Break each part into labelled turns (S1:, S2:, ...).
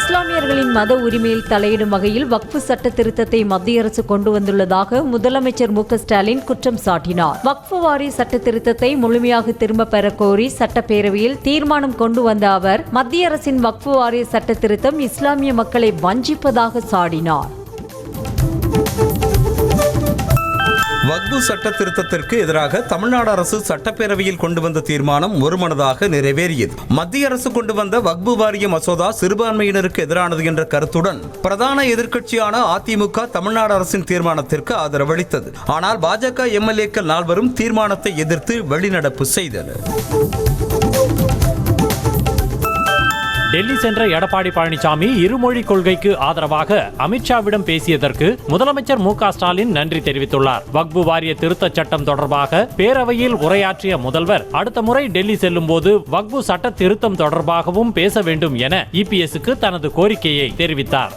S1: இஸ்லாமியர்களின் மத உரிமையில் தலையிடும் வகையில் வக்ஃபு சட்ட திருத்தத்தை மத்திய அரசு கொண்டு வந்துள்ளதாக முதலமைச்சர் மு.க.ஸ்டாலின் குற்றம் சாட்டினார். வக்ஃபு வாரிய சட்ட திருத்தத்தை முழுமையாக திரும்ப பெற கோரி சட்டப்பேரவையில் தீர்மானம் கொண்டு வந்த அவர் மத்திய அரசின் வக்ஃபு வாரிய சட்ட திருத்தம் இஸ்லாமிய மக்களை வஞ்சிப்பதாக சாடினார்.
S2: வக்ஃபு சட்ட திருத்தத்திற்கு எதிராக தமிழ்நாடு அரசு சட்டப்பேரவையில் கொண்டு வந்த தீர்மானம் ஒருமனதாக நிறைவேறியது. மத்திய அரசு கொண்டு வந்த வக்ஃபு வாரிய மசோதா சிறுபான்மையினருக்கு எதிரானது என்ற கருத்துடன் பிரதான எதிர்க்கட்சியான அதிமுக தமிழ்நாடு அரசின் தீர்மானத்திற்கு ஆதரவளித்தது. ஆனால் பாஜக எம்எல்ஏக்கள் நால்வரும் தீர்மானத்தை எதிர்த்து வெளிநடப்பு செய்தனர்.
S3: டெல்லி சென்ற எடப்பாடி பழனிசாமி இருமொழி கொள்கைக்கு ஆதரவாக அமித்ஷாவிடம் பேசியதற்கு முதலமைச்சர் மு.க.ஸ்டாலின் நன்றி தெரிவித்துள்ளார். வக்ஃபு வாரிய திருத்த சட்டம் தொடர்பாக பேரவையில் உரையாற்றிய முதல்வர் அடுத்த முறை டெல்லி செல்லும் போது வக்ஃபு சட்ட திருத்தம் தொடர்பாகவும் பேச வேண்டும் என இபிஎஸ்க்கு தனது கோரிக்கையை தெரிவித்தார்.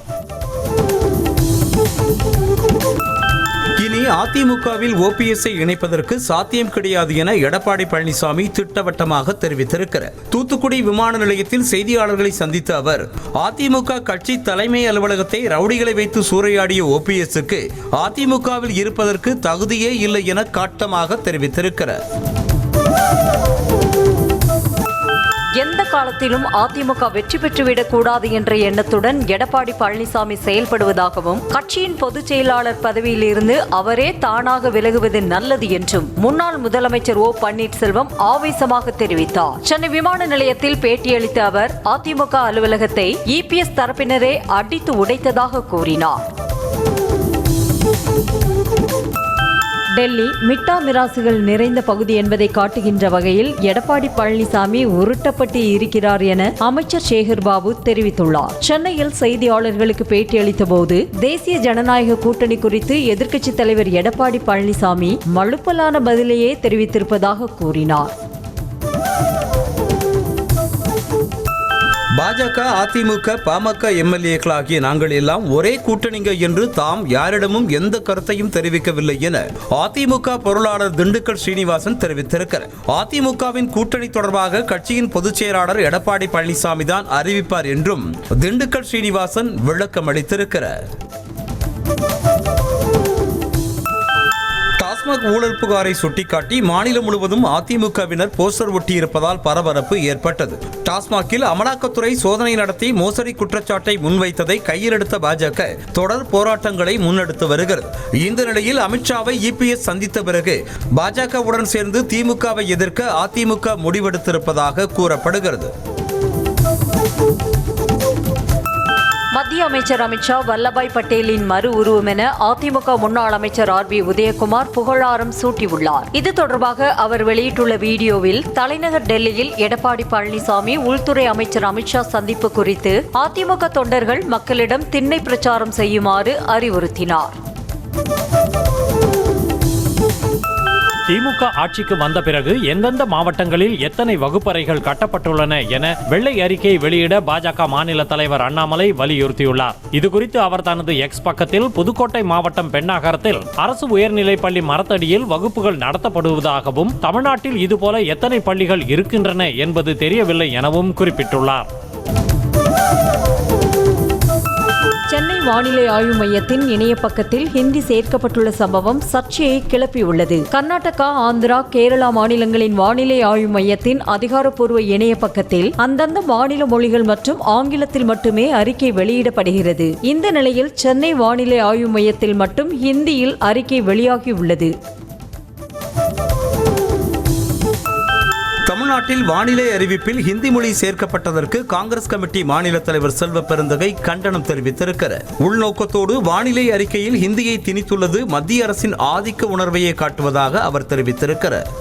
S2: இனி அதிமுகவில் ஓபிஎஸ்ஐ இணைப்பதற்கு சாத்தியம் கிடையாது என எடப்பாடி பழனிசாமி திட்டவட்டமாக தெரிவித்திருக்கிறார். தூத்துக்குடி விமான நிலையத்தில் செய்தியாளர்களை சந்தித்த அவர் அதிமுக கட்சி தலைமை அலுவலகத்தை ரவுடிகளை வைத்து சூறையாடிய ஓபிஎஸ்க்கு அதிமுகவில் இருப்பதற்கு தகுதியே இல்லை என காட்டமாக தெரிவித்திருக்கிறார்.
S1: எந்த காலத்திலும் அதிமுக வெற்றி பெற்றுவிடக் கூடாது என்ற எண்ணத்துடன் எடப்பாடி பழனிசாமி செயல்படுவதாகவும் கட்சியின் பொதுச் செயலாளர் பதவியில் இருந்து அவரே தானாக விலகுவது நல்லது என்றும் முன்னாள் முதலமைச்சர் ஓ.பன்னீர்செல்வம் ஆவேசமாக தெரிவித்தார். சென்னை விமான நிலையத்தில் பேட்டியளித்த அவர் அதிமுக அலுவலகத்தை இபிஎஸ் தரப்பினரே அடித்து உடைத்ததாக கூறினார். டெல்லி மிட்டா மிராசுகள் நிறைந்த பகுதி என்பதை காட்டுகின்ற வகையில் எடப்பாடி பழனிசாமி உருட்டப்பட்டு இருக்கிறார் என அமைச்சர் சேகர் பாபு தெரிவித்துள்ளார். சென்னையில் செய்தியாளர்களுக்கு பேட்டியளித்த போது தேசிய ஜனநாயக கூட்டணி குறித்து எதிர்க்கட்சித் தலைவர் எடப்பாடி பழனிசாமி மழுப்பலான பதிலையே தெரிவித்திருப்பதாக கூறினார்.
S2: பாஜக, அதிமுக, பாமக எம்எல்ஏக்களாகிய நாங்கள் எல்லாம் ஒரே கூட்டணிங்க என்று தாம் யாரிடமும் எந்த கருத்தையும் தெரிவிக்கவில்லை என அதிமுக பொருளாளர் திண்டுக்கல் ஸ்ரீனிவாசன் தெரிவித்திருக்கிறார். அதிமுகவின் கூட்டணி தொடர்பாக கட்சியின் பொதுச் செயலாளர் எடப்பாடி பழனிசாமி தான் அறிவிப்பார் என்றும் திண்டுக்கல் ஸ்ரீனிவாசன் விளக்கம் அளித்திருக்கிறார். டாஸ்மாக் ஊழல் புகாரை சுட்டிக்காட்டி மாநிலம் முழுவதும் அதிமுகவினர் போஸ்டர் ஒட்டியிருப்பதால் பரபரப்பு ஏற்பட்டது. டாஸ்மாகில் அமலாக்கத்துறை சோதனை நடத்தி மோசடி குற்றச்சாட்டை முன்வைத்ததை கையில் எடுத்த பாஜக தொடர் போராட்டங்களை முன்னெடுத்து வருகிறது. இந்த நிலையில் அமித்ஷாவை இபிஎஸ் சந்தித்த பிறகு பாஜகவுடன் சேர்ந்து திமுகவை எதிர்க்க அதிமுக முடிவெடுத்திருப்பதாக கூறப்படுகிறது.
S1: மத்திய அமைச்சர் அமித்ஷா வல்லபாய் பட்டேலின் மறு உருவம் என அதிமுக முன்னாள் அமைச்சர் ஆர்.பி. உதயகுமார் புகழாரம் சூட்டியுள்ளார். இது தொடர்பாக அவர் வெளியிட்டுள்ள வீடியோவில் தலைநகர் டெல்லியில் எடப்பாடி பழனிசாமி உள்துறை அமைச்சர் அமித்ஷா சந்திப்பு குறித்து அதிமுக தொண்டர்கள் மக்களிடம் திண்ணை பிரச்சாரம் செய்யுமாறு அறிவுறுத்தினார்.
S3: திமுக ஆட்சிக்கு வந்த பிறகு எந்தெந்த மாவட்டங்களில் எத்தனை வகுப்பறைகள் கட்டப்பட்டுள்ளன என வெள்ளை அறிக்கை வெளியிட பாஜக மாநில தலைவர் அண்ணாமலை வலியுறுத்தியுள்ளார். இதுகுறித்து அவர் தனது எக்ஸ் பக்கத்தில் புதுக்கோட்டை மாவட்டம் பெண்ணாகரத்தில் அரசு உயர்நிலைப்பள்ளி மரத்தடியில் வகுப்புகள் நடத்தப்படுவதாகவும் தமிழ்நாட்டில் இதுபோல எத்தனை பள்ளிகள் இருக்கின்றன என்பது தெரியவில்லை எனவும் குறிப்பிட்டுள்ளார்.
S1: சென்னை வானிலை ஆய்வு மையத்தின் இணைய பக்கத்தில் ஹிந்தி சேர்க்கப்பட்டுள்ள சம்பவம் சர்ச்சையை கிளப்பியுள்ளது. கர்நாடகா, ஆந்திரா, கேரளா மாநிலங்களின் வானிலை ஆய்வு மையத்தின் அதிகாரப்பூர்வ இணைய பக்கத்தில் அந்தந்த மாநில மொழிகள் மற்றும் ஆங்கிலத்தில் மட்டுமே அறிக்கை வெளியிடப்படுகிறது. இந்த நிலையில் சென்னை வானிலை ஆய்வு மையத்தில் மட்டும் ஹிந்தியில் அறிக்கை வெளியாகியுள்ளது.
S2: தமிழ்நாட்டில் வானிலை அறிவிப்பில் ஹிந்தி மொழி சேர்க்கப்பட்டதற்கு காங்கிரஸ் கமிட்டி மாநில தலைவர் செல்வ பெருந்தகை கண்டனம் தெரிவித்திருக்கிறார். உள்நோக்கத்தோடு வானிலை அறிக்கையில் ஹிந்தியை திணித்துள்ளது மத்திய அரசின் ஆதிக்க உணர்வையே காட்டுவதாக அவர் தெரிவித்திருக்கிறார்.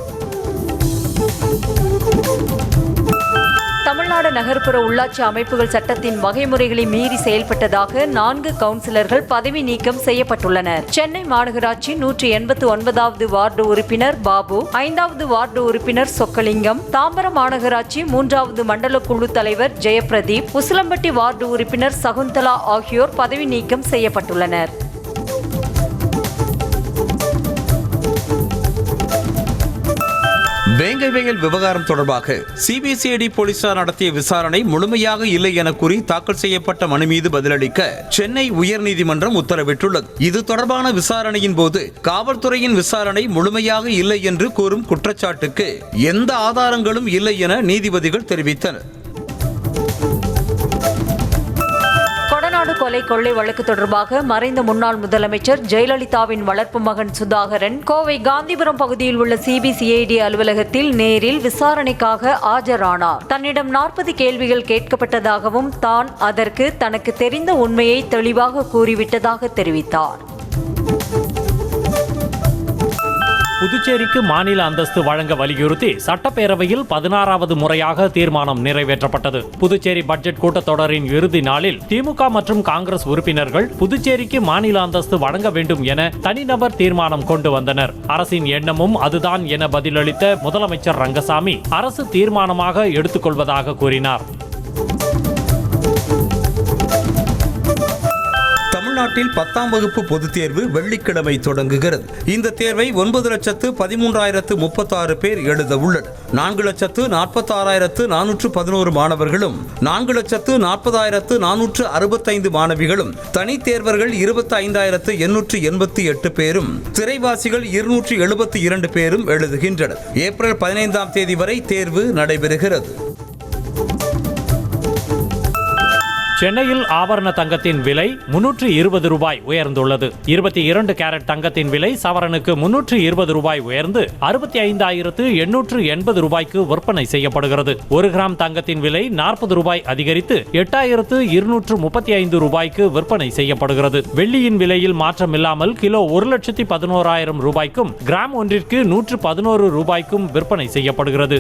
S1: தமிழ்நாடு நகர்ப்புற உள்ளாட்சி அமைப்புகள் சட்டத்தின் வகைமுறைகளை மீறி செயல்பட்டதாக 4 கவுன்சிலர்கள் பதவி நீக்கம் செய்யப்பட்டுள்ளனர். சென்னை மாநகராட்சி 189வது வார்டு உறுப்பினர் பாபு, 5வது வார்டு உறுப்பினர் சொக்கலிங்கம், தாம்பரம் மாநகராட்சி 3வது மண்டல குழு தலைவர் ஜெயபிரதீப், உசிலம்பட்டி வார்டு உறுப்பினர் சகுந்தலா ஆகியோர் பதவி நீக்கம் செய்யப்பட்டுள்ளனர்.
S2: வேங்கை வயல் விவகாரம் தொடர்பாக சிபிசிஐடி போலீசார் நடத்திய விசாரணை முழுமையாக இல்லை என கூறி தாக்கல் செய்யப்பட்ட மனு மீது பதிலளிக்க சென்னை உயர்நீதிமன்றம் உத்தரவிட்டுள்ளது. இது தொடர்பான விசாரணையின் போது காவல்துறையின் விசாரணை முழுமையாக இல்லை என்று கூறும் குற்றச்சாட்டுக்கு எந்த ஆதாரங்களும் இல்லை என நீதிபதிகள் தெரிவித்தனர்.
S1: கொடநாடு கொலை கொள்ளை வழக்கு தொடர்பாக மறைந்த முன்னாள் முதலமைச்சர் ஜெயலலிதாவின் வளர்ப்பு மகன் சுதாகரன் கோவை காந்திபுரம் பகுதியில் உள்ள சிபிசிஐடி அலுவலகத்தில் நேரில் விசாரணைக்காக ஆஜரானார். தன்னிடம் 40 கேள்விகள் கேட்கப்பட்டதாகவும் தான் அதற்கு தனக்கு தெரிந்த உண்மையை தெளிவாக கூறிவிட்டதாக தெரிவித்தார்.
S3: புதுச்சேரிக்கு மாநில அந்தஸ்து வழங்க வலியுறுத்தி சட்டப்பேரவையில் 16வது முறையாக தீர்மானம் நிறைவேற்றப்பட்டது. புதுச்சேரி பட்ஜெட் கூட்டத்தொடரின் இறுதி நாளில் திமுக மற்றும் காங்கிரஸ் உறுப்பினர்கள் புதுச்சேரிக்கு மாநில அந்தஸ்து வழங்க வேண்டும் என தனிநபர் தீர்மானம் கொண்டு வந்தனர். அரசின் எண்ணமும் அதுதான் என பதிலளித்த முதலமைச்சர் ரங்கசாமி அரசு தீர்மானமாக எடுத்துக்கொள்வதாக கூறினார்.
S2: தமிழ்நாட்டில் 10ஆம் வகுப்பு பொதுத் தேர்வு வெள்ளிக்கிழமை தொடங்குகிறது. இந்த தேர்வை 9,13,036 பேர் எழுத உள்ளனர். 4,46,411 மாணவர்களும் 4,40,465 மாணவிகளும், தனித் தேர்வர்கள் 25,888 பேரும், திரைவாசிகள் 272 பேரும் எழுதுகின்றனர். ஏப்ரல் 15ஆம் தேதி வரை தேர்வு நடைபெறுகிறது.
S3: சென்னையில் ஆபரண தங்கத்தின் விலை 320 ரூபாய் உயர்ந்துள்ளது. 22 கேரட் தங்கத்தின் விலை சவரனுக்கு 320 ரூபாய் உயர்ந்து 65,880 ரூபாய்க்கு விற்பனை செய்யப்படுகிறது. 1 கிராம் தங்கத்தின் விலை 40 ரூபாய் அதிகரித்து 8,235 ரூபாய்க்கு விற்பனை செய்யப்படுகிறது. வெள்ளியின் விலையில் மாற்றமில்லாமல் கிலோ 1,11,000 ரூபாய்க்கும் கிராம் ஒன்றிற்கு 111 ரூபாய்க்கும் விற்பனை செய்யப்படுகிறது.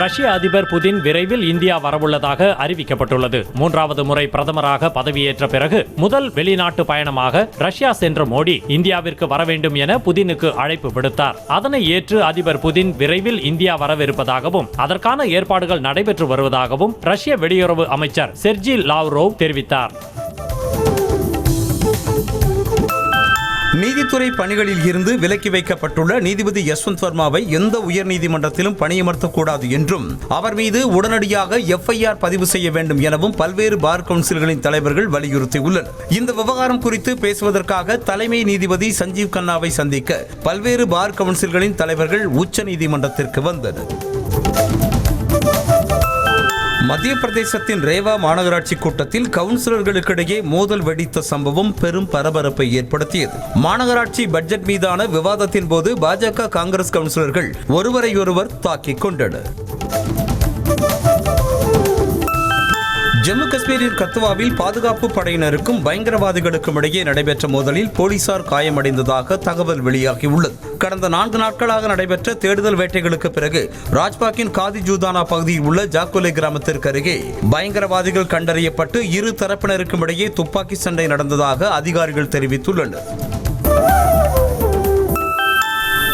S3: ரஷ்ய அதிபர் புதின் விரைவில் இந்தியா வரவுள்ளதாக அறிவிக்கப்பட்டுள்ளது. 3வது முறை பிரதமராக பதவியேற்ற பிறகு முதல் வெளிநாட்டு பயணமாக ரஷ்யா சென்ற மோடி இந்தியாவிற்கு வர வேண்டும் என புதினுக்கு அழைப்பு விடுத்தார். அதனை ஏற்று அதிபர் புதின் விரைவில் இந்தியா வரவிருப்பதாகவும் அதற்கான ஏற்பாடுகள் நடைபெற்று வருவதாகவும் ரஷ்ய வெளியுறவு அமைச்சர் செர்ஜி லாவ்ரோவ் தெரிவித்தார்.
S2: நீதித்துறை பணிகளில் இருந்து விலக்கி வைக்கப்பட்டுள்ள நீதிபதி யஸ்வந்த் வர்மாவை எந்த உயர்நீதிமன்றத்திலும் பணியமர்த்தக்கூடாது என்றும் அவர் மீது உடனடியாக FIR பதிவு செய்ய வேண்டும் எனவும் பல்வேறு பார் கவுன்சில்களின் தலைவர்கள் வலியுறுத்தியுள்ளனர். இந்த விவகாரம் குறித்து பேசுவதற்காக தலைமை நீதிபதி சஞ்சீவ் கண்ணாவை சந்திக்க பல்வேறு பார் கவுன்சில்களின் தலைவர்கள் உச்ச நீதிமன்றத்திற்கு வந்தனர். மத்திய பிரதேசத்தின் ரேவா மாநகராட்சி கூட்டத்தில் கவுன்சிலர்களுக்கிடையே மோதல் வெடித்த சம்பவம் பெரும் பரபரப்பை ஏற்படுத்தியது. மாநகராட்சி பட்ஜெட் மீதான விவாதத்தின் போது பாஜக காங்கிரஸ் கவுன்சிலர்கள் ஒருவரையொருவர் தாக்கிக் கொண்டனர். ஜம்மு காஷ்மீரின் கத்துவாவில் பாதுகாப்பு படையினருக்கும் பயங்கரவாதிகளுக்கும் இடையே நடைபெற்ற மோதலில் போலீசார் காயமடைந்ததாக தகவல் வெளியாகியுள்ளது. கடந்த 4 நாட்களாக நடைபெற்ற தேடுதல் வேட்டைகளுக்கு பிறகு ராஜ்பாக்கின் காதி ஜூதானா பகுதியில் உள்ள ஜாக்கோலே கிராமத்திற்கு அருகே பயங்கரவாதிகள் கண்டறியப்பட்டு இரு தரப்பினருக்கும் இடையே துப்பாக்கி சண்டை நடந்ததாக அதிகாரிகள் தெரிவித்துள்ளனர்.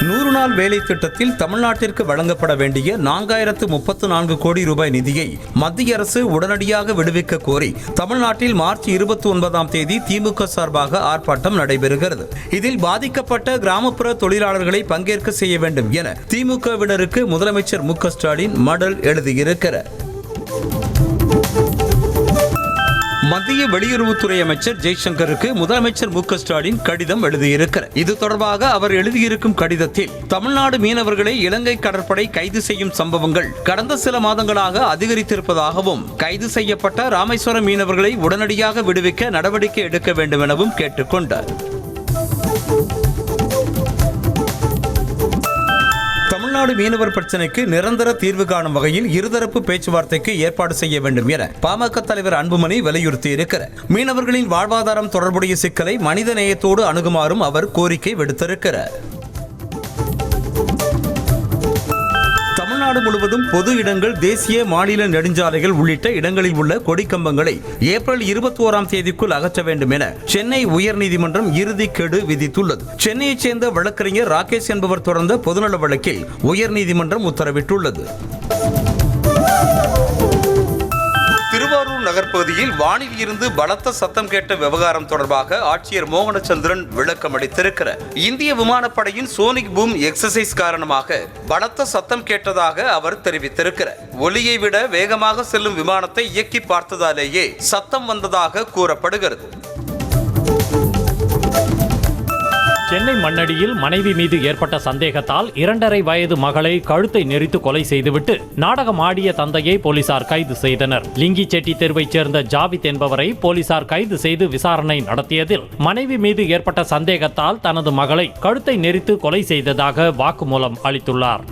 S2: 100 நாள் வேலை திட்டத்தில் தமிழ்நாட்டிற்கு வழங்கப்பட வேண்டிய 4034 கோடி ரூபாய் நிதியை மத்திய அரசு உடனடியாக விடுவிக்க கோரி தமிழ்நாட்டில் மார்ச் 29ஆம் தேதி திமுக சார்பாக ஆர்ப்பாட்டம் நடைபெறுகிறது. இதில் பாதிக்கப்பட்ட கிராமப்புற தொழிலாளர்களை பங்கேற்க செய்ய வேண்டும் என திமுகவினருக்கு முதலமைச்சர் மு க ஸ்டாலின் மடல் எழுதியிருக்கிறார். மத்திய வெளியுறவுத்துறை அமைச்சர் ஜெய்சங்கருக்கு முதலமைச்சர் மு க ஸ்டாலின் கடிதம் எழுதியிருக்கிறார். இது தொடர்பாக அவர் எழுதியிருக்கும் கடிதத்தில் தமிழ்நாடு மீனவர்களை இலங்கை கடற்படை கைது செய்யும் சம்பவங்கள் கடந்த சில மாதங்களாக அதிகரித்திருப்பதாகவும் கைது செய்யப்பட்ட ராமேஸ்வரம் மீனவர்களை உடனடியாக விடுவிக்க நடவடிக்கை எடுக்க வேண்டும் எனவும் கேட்டுக்கொண்டார். தமிழ்நாடு மீனவர் பிரச்சினைக்கு நிரந்தர தீர்வு காணும் வகையில் இருதரப்பு பேச்சுவார்த்தைக்கு ஏற்பாடு செய்ய வேண்டும் என பாமக தலைவர் அன்புமணி வலியுறுத்தியிருக்கிறார். மீனவர்களின் வாழ்வாதாரம் தொடர்புடைய சிக்கலை மனித நேயத்தோடு அணுகுமாறும் அவர் கோரிக்கை விடுத்திருக்கிறார். தமிழ்நாடு முழுவதும் பொது இடங்கள், தேசிய மாநில நெடுஞ்சாலைகள் உள்ளிட்ட இடங்களில் உள்ள கொடிக்கம்பங்களை ஏப்ரல் 21ஆம் தேதிக்குள் அகற்ற வேண்டும் என சென்னை உயர்நீதிமன்றம் இறுதி கெடு விதித்துள்ளது. சென்னையைச் சேர்ந்த வழக்கறிஞர் ராகேஷ் என்பவர் தொடர்ந்த பொதுநல வழக்கில் உயர்நீதிமன்றம் உத்தரவிட்டுள்ளது. திருவாரூர் நகர்ப்பகுதியில் வானில் இருந்து பலத்த சத்தம் கேட்ட விவகாரம் தொடர்பாக ஆட்சியர் மோகனச்சந்திரன் விளக்கம் அளித்திருக்கிறார். இந்திய விமானப்படையின் சோனிக் பூம் எக்ஸசைஸ் காரணமாக பலத்த சத்தம் கேட்டதாக அவர் தெரிவித்திருக்கிறார். ஒலியை விட வேகமாக செல்லும் விமானத்தை இயக்கி பார்த்ததாலேயே சத்தம் வந்ததாக கூறப்படுகிறது.
S3: சென்னை மண்ணடியில் மனைவி மீது ஏற்பட்ட சந்தேகத்தால் 2.5 வயது மகளை கழுத்தை நெரித்து கொலை செய்துவிட்டு நாடகம் ஆடிய தந்தையை போலீசார் கைது செய்தனர். லிங்கிச்செட்டி தெருவைச் சேர்ந்த ஜாவித் என்பவரை போலீசார் கைது செய்து விசாரணை நடத்தியதில் மனைவி மீது ஏற்பட்ட சந்தேகத்தால் தனது மகளை கழுத்தை நெரித்து கொலை செய்ததாக வாக்குமூலம் அளித்துள்ளார்.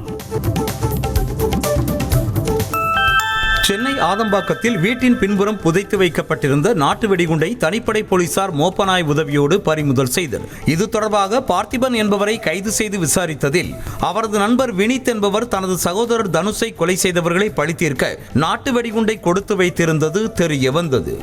S2: சென்னை ஆதம்பாக்கத்தில் வீட்டின் பின்புறம் புதைத்து வைக்கப்பட்டிருந்த நாட்டு வெடிகுண்டை தனிப்படை போலீசார் மோப்பநாய் உதவியோடு பறிமுதல் செய்தனர். இது தொடர்பாக பார்த்திபன் என்பவரை கைது செய்து விசாரித்ததில் அவரது நண்பர் வினித் என்பவர் தனது சகோதரர் தனுஷை கொலை செய்தவர்களை பழி தீர்க்க நாட்டு வெடிகுண்டை கொடுத்து வைத்திருந்தது தெரிய வந்தது.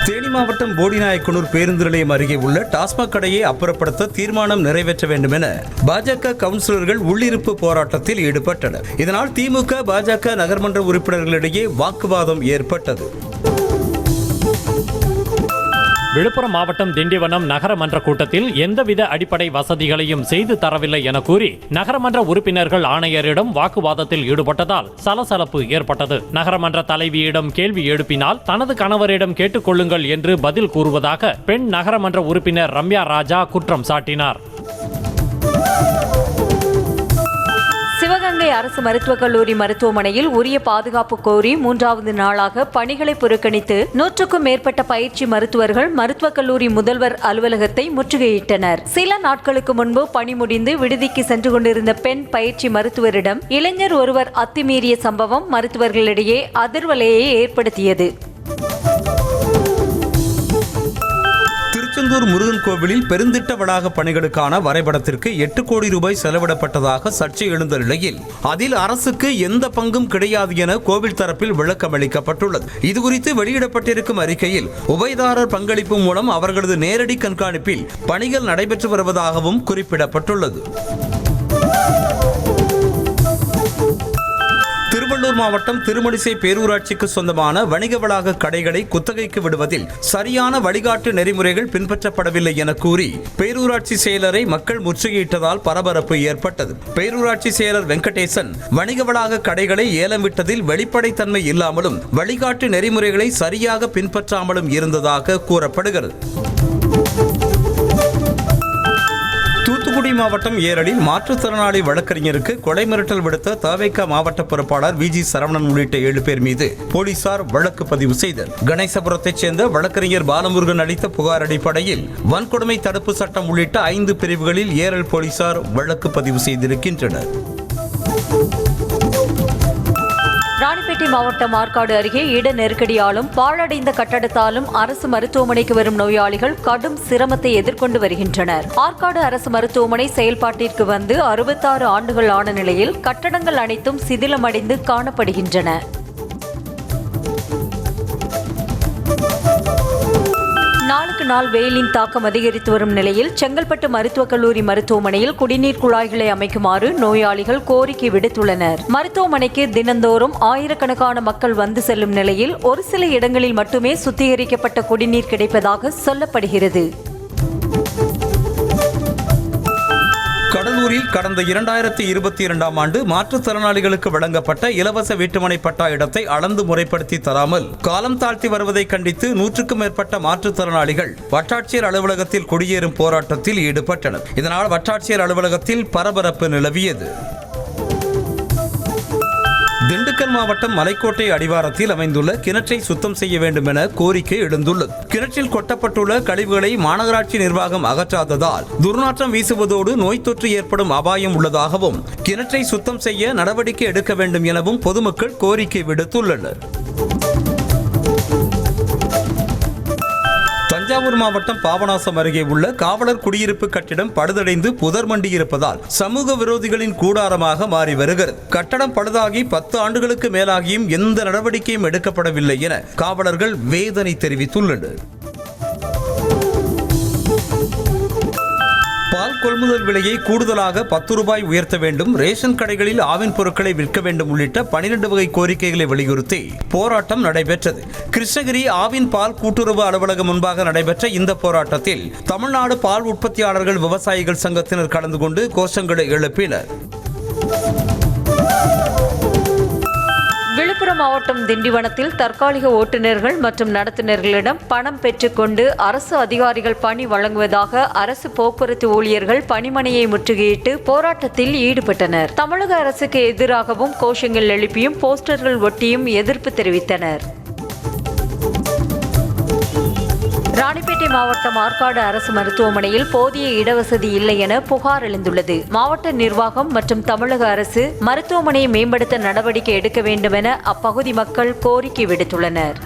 S2: தேனி மாவட்டம் போடிநாயக்கனூர் பேருந்து நிலையம் அருகே உள்ள டாஸ்மாக் கடையை அப்புறப்படுத்த தீர்மானம் நிறைவேற்ற வேண்டும் என பாஜக கவுன்சிலர்கள் உள்ளிருப்பு போராட்டத்தில் ஈடுபட்டனர். இதனால் திமுக பாஜக நகர்மன்ற உறுப்பினர்களிடையே வாக்குவாதம் ஏற்பட்டது.
S3: விழுப்புரம் மாவட்டம் திண்டிவனம் நகரமன்ற கூட்டத்தில் எந்தவித அடிப்படை வசதிகளையும் செய்து தரவில்லை என கூறி நகரமன்ற உறுப்பினர்கள் ஆணையரிடம் வாக்குவாதத்தில் ஈடுபட்டதால் சலசலப்பு ஏற்பட்டது. நகரமன்ற தலைவியிடம் கேள்வி எழுப்பினால் தனது கணவரிடம் கேட்டுக்கொள்ளுங்கள் என்று பதில் கூறுவதாக பெண் நகரமன்ற உறுப்பினர் ரம்யா ராஜா குற்றம் சாட்டினார்.
S1: சிவகங்கை அரசு மருத்துவக் கல்லூரி மருத்துவமனையில் உரிய பாதுகாப்பு கோரி 3வது நாளாக பணிகளை புறக்கணித்து 100க்கும் மேற்பட்ட பயிற்சி மருத்துவர்கள் மருத்துவக் கல்லூரி முதல்வர் அலுவலகத்தை முற்றுகையிட்டனர். சில நாட்களுக்கு முன்பு பணி முடிந்து விடுதிக்கு சென்று கொண்டிருந்த பெண் பயிற்சி மருத்துவரிடம் இளைஞர் ஒருவர் அத்துமீறிய சம்பவம் மருத்துவர்களிடையே அதிர்வலையை ஏற்படுத்தியது.
S2: திருச்செந்தூர் முருகன் கோவிலில் பெருந்திட்ட வளாக பணிகளுக்கான வரைபடத்திற்கு 8 கோடி ரூபாய் செலவிடப்பட்டதாக சர்ச்சை எழுந்த நிலையில் அதில் அரசுக்கு எந்த பங்கும் கிடையாது என கோவில் தரப்பில் விளக்கம் அளிக்கப்பட்டுள்ளது. இதுகுறித்து வெளியிடப்பட்டிருக்கும் அறிக்கையில் உபயதாரர் பங்களிப்பு மூலம் அவர்களது நேரடி கண்காணிப்பில் பணிகள் நடைபெற்று வருவதாகவும் குறிப்பிடப்பட்டுள்ளது. திருவள்ளூர் மாவட்டம் திருமணிசை பேரூராட்சிக்கு சொந்தமான வணிக வளாக கடைகளை குத்தகைக்கு விடுவதில் சரியான வழிகாட்டு நெறிமுறைகள் பின்பற்றப்படவில்லை என கூறி பேரூராட்சி செயலரை மக்கள் முற்றுகையிட்டதால் பரபரப்பு ஏற்பட்டது. பேரூராட்சி செயலர் வெங்கடேசன் வணிக வளாக கடைகளை ஏலம் விட்டதில் வெளிப்படைத்தன்மை இல்லாமலும் வழிகாட்டு நெறிமுறைகளை சரியாக பின்பற்றாமலும் இருந்ததாக கூறப்படுகிறது. தூத்துக்குடி மாவட்டம் ஏரலில் மாற்றுத்திறனாளி வழக்கறிஞருக்கு கொலை மிரட்டல் விடுத்த தவேக மாவட்ட பொறுப்பாளர் விஜி சரவணன் உள்ளிட்ட 7 பேர் மீது போலீசார் வழக்கு பதிவு செய்தனர். கணேசபுரத்தைச் சேர்ந்த வழக்கறிஞர் பாலமுருகன் அளித்த புகார் அடிப்படையில் வன்கொடுமை தடுப்பு சட்டம் உள்ளிட்ட 5 பிரிவுகளில் ஏரல் போலீசார் வழக்கு பதிவு செய்திருக்கின்றனர்.
S1: ராணிப்பேட்டை மாவட்டம் ஆற்காடு அருகே இட நெருக்கடியாலும் பாழடைந்த கட்டடத்தாலும் அரசு மருத்துவமனைக்கு வரும் நோயாளிகள் கடும் சிரமத்தை எதிர்கொண்டு வருகின்றனர். ஆற்காடு அரசு மருத்துவமனை செயல்பாட்டிற்கு வந்து 66 ஆண்டுகள் ஆன நிலையில் கட்டடங்கள் அனைத்தும் சிதிலமடைந்து காணப்படுகின்றன. நாளுக்கு நாள் வெயிலின் தாக்கம் அதிகரித்து வரும் நிலையில் செங்கல்பட்டு மருத்துவக் கல்லூரி மருத்துவமனையில் குடிநீர் குழாய்களை அமைக்குமாறு நோயாளிகள் கோரிக்கை விடுத்துள்ளனர். மருத்துவமனைக்கு தினந்தோறும் ஆயிரக்கணக்கான மக்கள் வந்து செல்லும் நிலையில் ஒரு சில இடங்களில் மட்டுமே சுத்திகரிக்கப்பட்ட குடிநீர் கிடைப்பதாக சொல்லப்படுகிறது.
S2: கடலூரில் கடந்த 2022ஆம் ஆண்டு மாற்றுத்திறனாளிகளுக்கு வழங்கப்பட்ட இலவச வீட்டுமனை பட்டா இடத்தை அளந்து முறைப்படுத்தி தராமல் காலம் தாழ்த்தி வருவதை கண்டித்து 100க்கும் மேற்பட்ட மாற்றுத்திறனாளிகள் வட்டாட்சியர் அலுவலகத்தில் குடியேறும் போராட்டத்தில் ஈடுபட்டனர். இதனால் வட்டாட்சியர் அலுவலகத்தில் பரபரப்பு நிலவியது. திண்டுக்கல் மாவட்டம் மலைக்கோட்டை அடிவாரத்தில் அமைந்துள்ள கிணற்றை சுத்தம் செய்ய வேண்டும் என கோரிக்கை எழுந்துள்ளது. கிணற்றில் கொட்டப்பட்டுள்ள கழிவுகளை மாநகராட்சி நிர்வாகம் அகற்றாததால் துர்நாற்றம் வீசுவதோடு நோய் தொற்று ஏற்படும் அபாயம் உள்ளதாகவும் கிணற்றை சுத்தம் செய்ய நடவடிக்கை எடுக்க வேண்டும் எனவும் பொதுமக்கள் கோரிக்கை விடுத்துள்ளனர். தஞ்சாவூர் மாவட்டம் பாபநாசம் அருகே உள்ள காவலர் குடியிருப்பு கட்டிடம் பழுதடைந்து புதர் மண்டியிருப்பதால் சமூக விரோதிகளின் கூடாரமாக மாறி வருகிறது. கட்டடம் பழுதாகி 10 ஆண்டுகளுக்கு மேலாகியும் எந்த நடவடிக்கையும் எடுக்கப்படவில்லை என காவலர்கள் வேதனை தெரிவித்துள்ளனர். பால் கொள்முதல் விலையை கூடுதலாக 10 ரூபாய் உயர்த்த வேண்டும், ரேஷன் கடைகளில் ஆவின் பொருட்களை விற்க வேண்டும் உள்ளிட்ட 12 வகை கோரிக்கைகளை வலியுறுத்தி போராட்டம் நடைபெற்றது. கிருஷ்ணகிரி ஆவின் பால் கூட்டுறவு அலுவலகம் முன்பாக நடைபெற்ற இந்த போராட்டத்தில் தமிழ்நாடு பால் உற்பத்தியாளர்கள் விவசாயிகள் சங்கத்தினர் கலந்து கொண்டு கோஷங்களை எழுப்பினர்.
S1: விழுப்புரம் மாவட்டம் திண்டிவனத்தில் தற்காலிக ஓட்டுநர்கள் மற்றும் நடத்துனர்களிடம் பணம் பெற்றுக்கொண்டு அரசு அதிகாரிகள் பணி வழங்குவதாக அரசு போக்குவரத்து ஊழியர்கள் பணிமனையை முற்றுகையிட்டு போராட்டத்தில் ஈடுபட்டனர். தமிழக அரசுக்கு எதிராகவும் கோஷங்கள் எழுப்பியும் போஸ்டர்கள் ஒட்டியும் எதிர்ப்பு தெரிவித்தனர். ராணிப்பேட்டை மாவட்டம் ஆற்காடு அரசு மருத்துவமனையில் போதிய இடவசதி இல்லை என புகார் எழுந்துள்ளது. மாவட்ட நிர்வாகம் மற்றும் தமிழக அரசு மருத்துவமனையை மேம்படுத்த நடவடிக்கை எடுக்க வேண்டும் என அப்பகுதி மக்கள் கோரிக்கை விடுத்துள்ளனர்.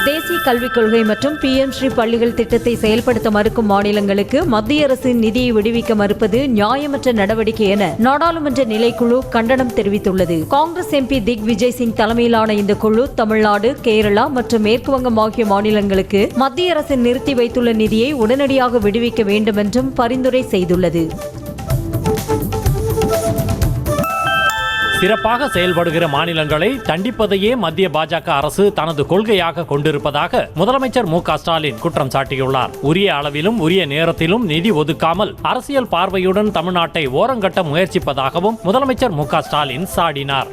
S1: தேசிய கல்விக் கொள்கை மற்றும் PM ஸ்ரீ பள்ளிகள் திட்டத்தை செயல்படுத்த மறுக்கும் மாநிலங்களுக்கு மத்திய அரசு நிதியை விடுவிக்க மறுப்பது நியாயமற்ற நடவடிக்கை என நாடாளுமன்ற நிலைக்குழு கண்டனம் தெரிவித்துள்ளது. காங்கிரஸ் MP திக் விஜய் சிங் தலைமையிலான இந்த குழு தமிழ்நாடு, கேரளா மற்றும் மேற்குவங்கம் ஆகிய மாநிலங்களுக்கு மத்திய அரசு நிறுத்தி வைத்துள்ள நிதியை உடனடியாக விடுவிக்க வேண்டும் என்றும் பரிந்துரை செய்துள்ளது.
S3: சிறப்பாக செயல்படுகிற மாநிலங்களை தண்டிப்பதையே மத்திய பாஜக அரசு தனது கொள்கையாக கொண்டிருப்பதாக முதலமைச்சர் மு.க.ஸ்டாலின் குற்றம் சாட்டியுள்ளார். உரிய அளவிலும் உரிய நேரத்திலும் நிதி ஒதுக்காமல் அரசியல் பார்வையுடன் தமிழ்நாட்டை ஓரங்கட்ட முயற்சிப்பதாகவும் முதலமைச்சர் மு.க.ஸ்டாலின் சாடினார்.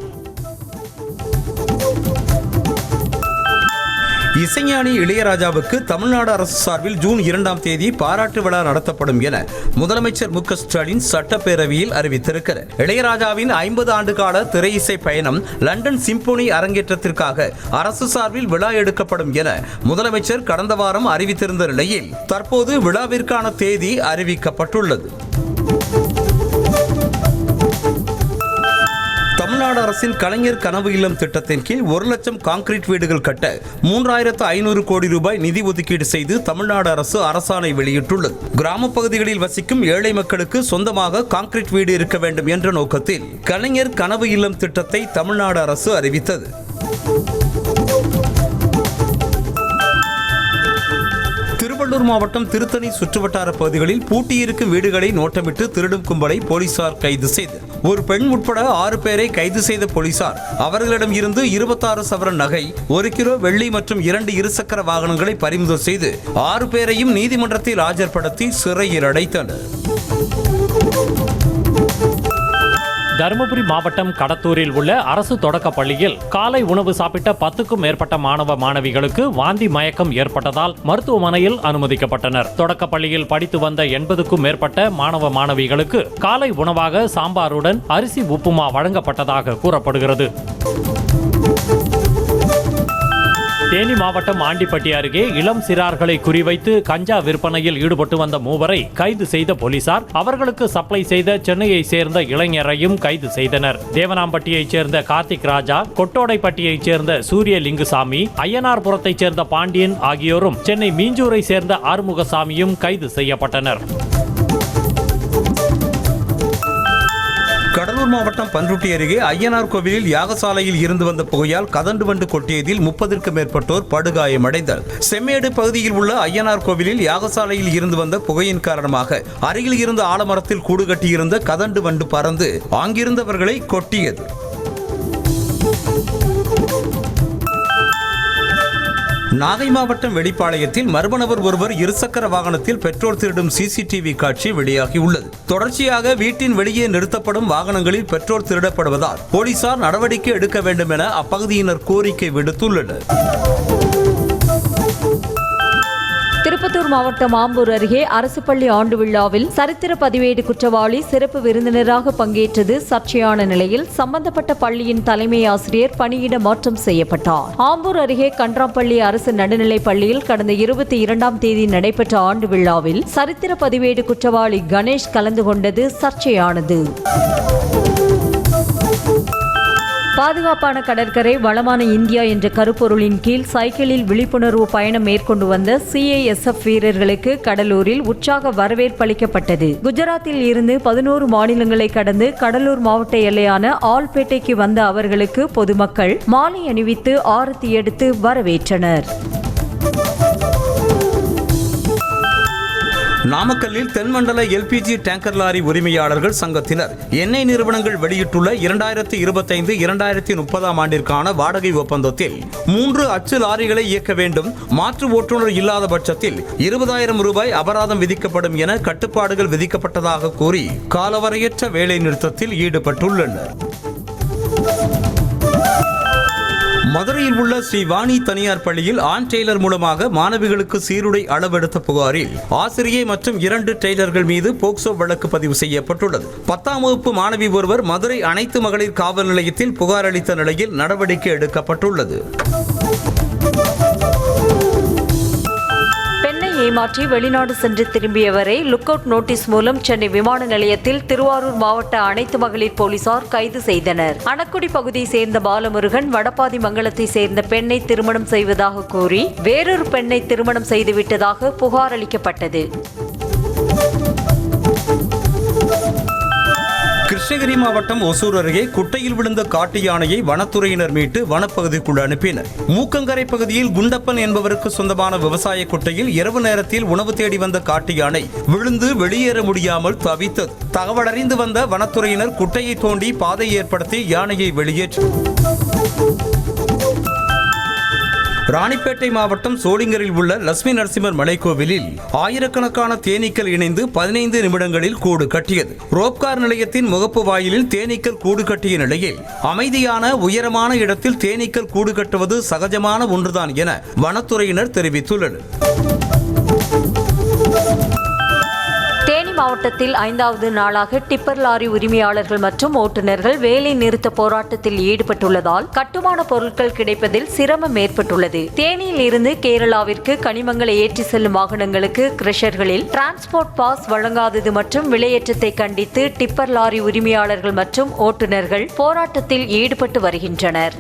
S2: இசைஞானி இளையராஜாவுக்கு தமிழ்நாடு அரசு சார்பில் ஜூன் 2ஆம் தேதி பாராட்டு விழா நடத்தப்படும் என முதலமைச்சர் மு.க.ஸ்டாலின் சட்டப்பேரவையில் அறிவித்திருக்கிறார். இளையராஜாவின் 50 ஆண்டு கால திரை இசை பயணம் லண்டன் சிம்போனி அரங்கேற்றத்திற்காக அரசு சார்பில் விழா எடுக்கப்படும் என முதலமைச்சர் கடந்த வாரம் அறிவித்திருந்த நிலையில் தற்போது விழாவிற்கான தேதி அறிவிக்கப்பட்டுள்ளது. தமிழ்நாடு அரசின் கலைஞர் கனவு இல்லம் திட்டத்தின் கீழ் 1 லட்சம் கான்கிரீட் வீடுகள் கட்ட 3500 கோடி ரூபாய் நிதி ஒதுக்கீடு செய்து தமிழ்நாடு அரசு அரசாணை வெளியிட்டுள்ளது. கிராம பகுதிகளில் வசிக்கும் ஏழை மக்களுக்கு சொந்தமாக கான்கிரீட் வீடு இருக்க வேண்டும் என்ற நோக்கத்தில் கலைஞர் கனவு இல்லம் திட்டத்தை தமிழ்நாடு அரசு அறிவித்தது. திருவள்ளூர் மாவட்டம் திருத்தணி சுற்றுவட்டார பகுதிகளில் பூட்டியிருக்கும் வீடுகளை நோட்டமிட்டு திருடும் கும்பலை போலீசார் கைது செய்தனர். ஒரு பெண் உட்பட 6 பேரை கைது செய்த போலீசார் அவர்களிடம் இருந்து 26 சவரன் நகை, 1 கிலோ வெள்ளி மற்றும் 2 இருசக்கர வாகனங்களை பறிமுதல் செய்து 6 பேரையும் நீதிமன்றத்தில் ஆஜர்படுத்தி சிறையில் அடைத்தனர்.
S3: தருமபுரி மாவட்டம் கடத்தூரில் உள்ள அரசு தொடக்கப் பள்ளியில் காலை உணவு சாப்பிட்ட 10க்கும் மேற்பட்ட மாணவ மாணவிகளுக்கு வாந்தி மயக்கம் ஏற்பட்டதால் மருத்துவமனையில் அனுமதிக்கப்பட்டனர். தொடக்கப் பள்ளியில் படித்து வந்த 80க்கும் மேற்பட்ட மாணவ மாணவிகளுக்கு காலை உணவாக சாம்பாருடன் அரிசி உப்புமா வழங்கப்பட்டதாக கூறப்படுகிறது. தேனி மாவட்டம் ஆண்டிப்பட்டி அருகே இளம் சிறார்களை குறிவைத்து கஞ்சா விற்பனையில் ஈடுபட்டு வந்த 3 கைது செய்த போலீசார் அவர்களுக்கு சப்ளை செய்த சென்னையை சேர்ந்த இளைஞரையும் கைது செய்தனர். தேவனாம்பட்டியைச் சேர்ந்த கார்த்திக் ராஜா, கொட்டோடைப்பட்டியைச் சேர்ந்த சூரிய லிங்குசாமி, ஐயனார்புரத்தைச் சேர்ந்த பாண்டியன் ஆகியோரும் சென்னை மீஞ்சூரை சேர்ந்த ஆறுமுகசாமியும் கைது செய்யப்பட்டனர்.
S2: கடலூர் மாவட்டம் பன்ருட்டி அருகே ஐயனார் கோவிலில் யாகசாலையில் இருந்து வந்த புகையால் கதண்டு வண்டு கொட்டியதில் 30க்கும் மேற்பட்டோர் படுகாயமடைந்தனர். செம்மேடு பகுதியில் உள்ள ஐயனார் கோவிலில் யாகசாலையில் இருந்து வந்த புகையின் காரணமாக அருகில் இருந்த ஆலமரத்தில் கூடு கட்டியிருந்த கதண்டு வண்டு பறந்து அங்கிருந்தவர்களை கொட்டியது. நாகை மாவட்டம் வெளிப்பாளையத்தில் மர்ம நபர் ஒருவர் இருசக்கர வாகனத்தில் பெட்ரோல் திருடும் CCTV காட்சி வெளியாகியுள்ளது. தொடர்ச்சியாக வீட்டின் வெளியே நிறுத்தப்படும் வாகனங்களில் பெட்ரோல் திருடப்படுவதால் போலீசார் நடவடிக்கை எடுக்க வேண்டும் என அப்பகுதியினர் கோரிக்கை விடுத்துள்ளனர்.
S1: திருப்பத்தூர் மாவட்டம் ஆம்பூர் அருகே அரசு பள்ளி ஆண்டு விழாவில் சரித்திர பதிவேடு குற்றவாளி சிறப்பு விருந்தினராக பங்கேற்றது சர்ச்சையான நிலையில் சம்பந்தப்பட்ட பள்ளியின் தலைமை ஆசிரியர் பணியிட மாற்றம் செய்யப்பட்டார். ஆம்பூர் அருகே கன்றாம்பள்ளி அரசு நடுநிலைப் பள்ளியில் கடந்த 22ஆம் தேதி நடைபெற்ற ஆண்டு விழாவில் சரித்திர பதிவேடு குற்றவாளி கணேஷ் கலந்து கொண்டது சர்ச்சையானது. பாதுகாப்பான கடற்கரை வளமான இந்தியா என்ற கருப்பொருளின் கீழ் சைக்கிளில் விழிப்புணர்வு பயணம் மேற்கொண்டு வந்த CISF வீரர்களுக்கு கடலூரில் உற்சாக வரவேற்பு அளிக்கப்பட்டது. குஜராத்தில் இருந்து 11 மாநிலங்களை கடந்து கடலூர் மாவட்ட எல்லையான ஆல்பேட்டைக்கு வந்த அவர்களுக்கு பொதுமக்கள் மாலை அணிவித்து ஆரத்தி எடுத்து வரவேற்றனர்.
S2: நாமக்கல்லில் தென்மண்டல எல்பிஜி டேங்கர் லாரி உரிமையாளர்கள் சங்கத்தினர் எண்ணெய் நிறுவனங்கள் வெளியிட்டுள்ள 2025-2030 ஆண்டிற்கான வாடகை ஒப்பந்தத்தில் 3 அச்சு லாரிகளை இயக்க வேண்டும், மாற்று ஓட்டுநர் இல்லாத பட்சத்தில் 20,000 ரூபாய் அபராதம் விதிக்கப்படும் என கட்டுப்பாடுகள் விதிக்கப்பட்டதாக கூறி காலவரையற்ற வேலை நிறுத்தத்தில் ஈடுபட்டுள்ளனர். மதுரையில் உள்ள ஸ்ரீ வாணி தனியார் பள்ளியில் ஆண் டெய்லர் மூலமாக மாணவிகளுக்கு சீருடை அளவெடுத்த புகாரில் ஆசிரியை மற்றும் 2 டெய்லர்கள் மீது போக்சோ வழக்கு பதிவு செய்யப்பட்டுள்ளது. 10ஆம் வகுப்பு மாணவி ஒருவர் மதுரை அனைத்து மகளிர் காவல் நிலையத்தில் புகார் அளித்த நிலையில் நடவடிக்கை எடுக்கப்பட்டுள்ளது.
S1: ஏமாற்றி வெளிநாடு சென்று திரும்பியவரை லுக் அவுட் நோட்டீஸ் மூலம் சென்னை விமான நிலையத்தில் திருவாரூர் மாவட்ட அனைத்து மகளிர் போலீசார் கைது செய்தனர். அணக்குடி பகுதியை சேர்ந்த பாலமுருகன் வடபாதி மங்கலத்தை சேர்ந்த பெண்ணை திருமணம் செய்வதாக கூறி வேறொரு பெண்ணை திருமணம் செய்துவிட்டதாக புகார் அளிக்கப்பட்டது.
S2: கிருஷ்ணகிரி மாவட்டம் ஒசூர் அருகே குட்டையில் விழுந்த காட்டு யானையை வனத்துறையினர் மீட்டு வனப்பகுதிக்குள் அனுப்பினர். மூக்கங்கரை பகுதியில் குண்டப்பன் என்பவருக்கு சொந்தமான விவசாய குட்டையில் இரவு நேரத்தில் உணவு தேடி வந்த காட்டு யானை விழுந்து வெளியேற முடியாமல் தவித்தது. தகவலறிந்து வந்த வனத்துறையினர் குட்டையை தோண்டி பாதை ஏற்படுத்தி யானையை வெளியேற்றி ராணிப்பேட்டை மாவட்டம் சோளிங்கரில் உள்ள லட்சுமி நரசிம்மர் மலைக்கோவிலில் ஆயிரக்கணக்கான தேனீக்கள் இணைந்து 15 நிமிடங்களில் கூடு கட்டியது. ரோப்கார் நிலையத்தின் முகப்பு வாயிலில் தேனீக்கள் கூடு கட்டிய நிலையில் அமைதியான உயரமான இடத்தில் தேனீக்கள் கூடு கட்டுவது சகஜமான ஒன்றுதான் என வனத்துறையினர் தெரிவித்துள்ளனர்.
S1: தேனி மாவட்டத்தில் 5வது நாளாக டிப்பர் லாரி உரிமையாளர்கள் மற்றும் ஓட்டுநர்கள் வேலை நிறுத்த போராட்டத்தில் ஈடுபட்டுள்ளதால் கட்டுமான பொருட்கள் கிடைப்பதில் சிரமம் ஏற்பட்டுள்ளது. தேனியில் இருந்து கேரளாவிற்கு கனிமங்களை ஏற்றி செல்லும் வாகனங்களுக்கு கிரஷர்களில் டிரான்ஸ்போர்ட் பாஸ் வழங்காதது மற்றும் விலையேற்றத்தை கண்டித்து டிப்பர் லாரி உரிமையாளர்கள் மற்றும் ஓட்டுநர்கள் போராட்டத்தில் ஈடுபட்டு வருகின்றனர்.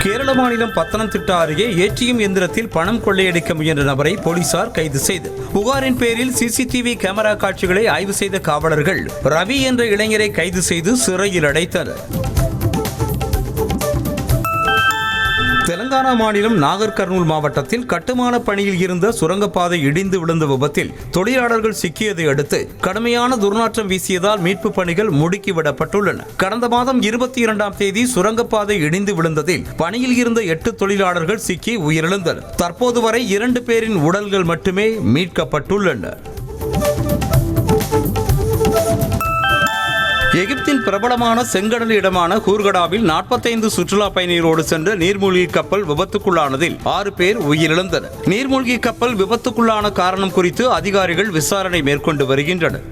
S2: கேரள மாநிலம் பத்தனம்திட்டா அருகே ஏடிஎம் எந்திரத்தில் பணம் கொள்ளையடிக்க முயன்ற நபரை போலீசார் கைது செய்தனர். புகாரின் பேரில் சிசிடிவி கேமரா காட்சிகளை ஆய்வு செய்த காவலர்கள் ரவி என்ற இளைஞரை கைது செய்து சிறையில் அடைத்தனர். தெலங்கானா மாநிலம் நாகர்கர்னூல் மாவட்டத்தில் கட்டுமான பணியில் இருந்த சுரங்கப்பாதை இடிந்து விழுந்த விபத்தில் தொழிலாளர்கள் சிக்கியதை அடுத்து கடுமையான துர்நாற்றம் வீசியதால் மீட்பு பணிகள் முடுக்கிவிடப்பட்டுள்ளன. கடந்த மாதம் 22ஆம் தேதி சுரங்கப்பாதை இடிந்து விழுந்ததில் பணியில் இருந்த 8 தொழிலாளர்கள் சிக்கி உயிரிழந்தனர். தற்போது வரை 2 பேரின் உடல்கள் மட்டுமே மீட்கப்பட்டுள்ளன. எகிப்தின் பிரபலமான செங்கடல் இடமான ஹூர்கடாவில் 45 சுற்றுலா பயணிகளோடு சென்ற நீர்மூழ்கி கப்பல் விபத்துக்குள்ளானதில் 6 பேர் உயிரிழந்தனர். நீர்மூழ்கி கப்பல் விபத்துக்குள்ளான காரணம் குறித்து அதிகாரிகள் விசாரணை மேற்கொண்டு வருகின்றனர்.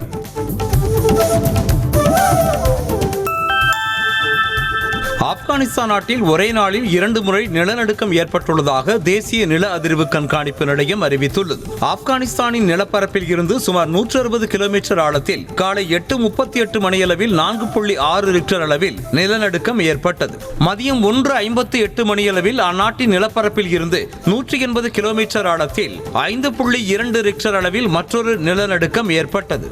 S2: ஆப்கானிஸ்தான் நாட்டில் ஒரே நாளில் 2 முறை நிலநடுக்கம் ஏற்பட்டுள்ளதாக தேசிய நில அதிர்வு கண்காணிப்பு நிலையம் அறிவித்துள்ளது. ஆப்கானிஸ்தானின் நிலப்பரப்பில் இருந்து சுமார் 160 கிலோமீட்டர் ஆழத்தில் காலை 8:38 மணியளவில் 4.6 ரிக்டர் அளவில் நிலநடுக்கம் ஏற்பட்டது. மதியம் 1:58 மணியளவில் அந்நாட்டின் நிலப்பரப்பில் இருந்து 180 கிலோமீட்டர் ஆழத்தில் 5.2 ரிக்டர் அளவில் மற்றொரு நிலநடுக்கம் ஏற்பட்டது.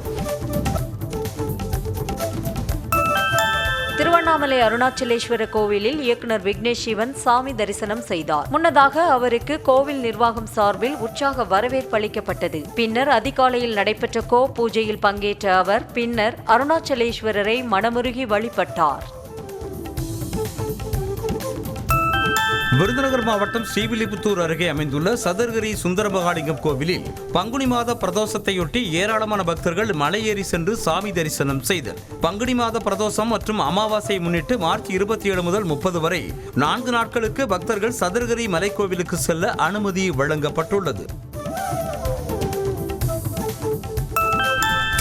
S1: திருவண்ணாமலை அருணாச்சலேஸ்வர கோவிலில் இயக்குனர் விக்னேஷ் சிவன் சாமி தரிசனம் செய்தார். முன்னதாக அவருக்கு கோவில் நிர்வாகம் சார்பில் உற்சாக வரவேற்பு அளிக்கப்பட்டது. பின்னர் அதிகாலையில் நடைபெற்ற பூஜையில் பங்கேற்ற அவர் பின்னர் அருணாச்சலேஸ்வரரை மனமுருகி வழிபட்டார்.
S2: விருதுநகர் மாவட்டம் ஸ்ரீவில்லிபுத்தூர் அருகே அமைந்துள்ள சதுர்கிரி சுந்தரமகாலிங்கம் கோவிலில் பங்குனி மாத பிரதோஷத்தையொட்டி ஏராளமான பக்தர்கள் மலையேறி சென்று சாமி தரிசனம் செய்தனர். பங்குனி மாத பிரதோஷம் மற்றும் அமாவாசையை முன்னிட்டு மார்ச் 27 முதல் 30 வரை 4 நாட்களுக்கு பக்தர்கள் சதுர்கிரி மலைக்கோவிலுக்கு செல்ல அனுமதி வழங்கப்பட்டுள்ளது.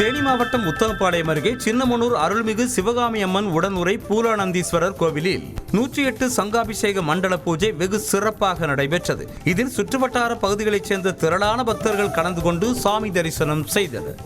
S2: தேனி மாவட்டம் உத்தமபாளையம் அருகே சின்னமனூர் அருள்மிகு சிவகாமி அம்மன் உடனுறை பூலானந்தீஸ்வரர் கோவிலில் 108 சங்காபிஷேக மண்டல பூஜை வெகு சிறப்பாக நடைபெற்றது. இதில் சுற்றுவட்டார பகுதிகளைச் சேர்ந்த திரளான பக்தர்கள் கலந்து கொண்டு சாமி தரிசனம் செய்தனர்.